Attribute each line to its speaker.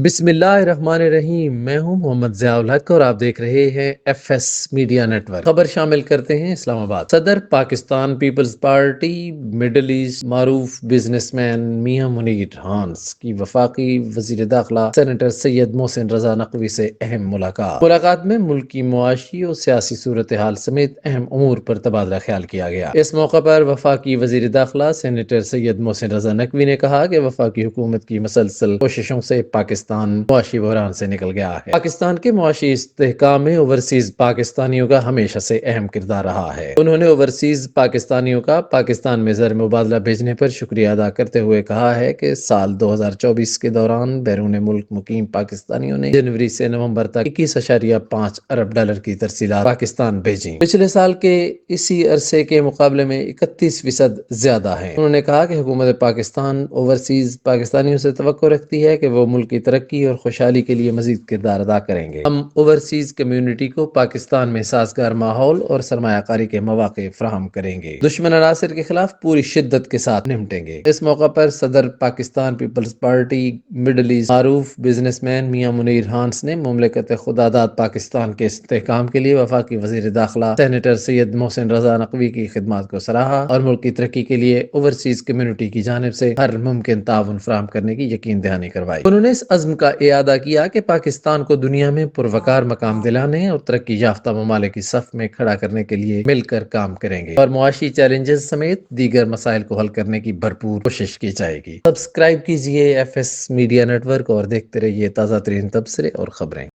Speaker 1: بسم اللہ الرحمن الرحیم۔ میں ہوں محمد ضیاء الحق اور آپ دیکھ رہے ہیں F S media network. خبر شامل کرتے ہیں اسلام آباد۔ صدر پاکستان پیپلز پارٹی مڈل ایسٹ معروف بزنس مین میاں منیر ہانس کی وفاقی وزیر داخلہ سینیٹر سید محسن رضا نقوی سے اہم ملاقات میں ملک کی معاشی اور سیاسی صورتحال سمیت اہم امور پر تبادلہ خیال کیا گیا۔ اس موقع پر وفاقی وزیر داخلہ سینیٹر سید محسن رضا نقوی نے کہا کہ وفاقی حکومت کی مسلسل کوششوں سے پاکستان معاشی بحران سے نکل گیا ہے۔ پاکستان کے معاشی استحکام میں اوورسیز پاکستانیوں کا ہمیشہ سے اہم کردار رہا ہے۔ انہوں نے اوورسیز پاکستانیوں کا پاکستان میں زر مبادلہ بھیجنے پر شکریہ ادا کرتے ہوئے کہا ہے کہ سال 2024 کے دوران بیرون ملک مقیم پاکستانیوں نے جنوری سے نومبر تک 21.5 ارب ڈالر کی ترسیلات پاکستان بھیجیں۔ پچھلے سال کے اسی عرصے کے مقابلے میں 31% زیادہ ہیں۔ انہوں نے کہا کہ حکومت پاکستان اوورسیز پاکستانیوں سے توقع رکھتی ہے کہ وہ ملک کی ترقی اور خوشحالی کے لیے مزید کردار ادا کریں گے۔ ہم اوورسیز کمیونٹی کو پاکستان میں سازگار ماحول اور سرمایہ کاری کے مواقع فراہم کریں گے۔ دشمن عناصر کے خلاف پوری شدت کے ساتھ نمٹیں گے۔ اس موقع پر صدر پاکستان پیپلز پارٹی مڈل ایسٹ معروف بزنس مین میاں منیر ہانس نے مملکت خداداد پاکستان کے استحکام کے لیے وفاقی وزیر داخلہ سینیٹر سید محسن رضا نقوی کی خدمات کو سراہا اور ملک کی ترقی کے لیے اوورسیز کمیونٹی کی جانب سے ہر ممکن تعاون فراہم کرنے کی یقین دہانی کروائی۔ انہوں نے اس عزم کا اعادہ کیا کہ پاکستان کو دنیا میں پروقار مقام دلانے اور ترقی یافتہ ممالک کی صف میں کھڑا کرنے کے لیے مل کر کام کریں گے اور معاشی چیلنجز سمیت دیگر مسائل کو حل کرنے کی بھرپور کوشش کی جائے گی۔ سبسکرائب کیجئے F S media network اور دیکھتے رہیے تازہ ترین تبصرے اور خبریں۔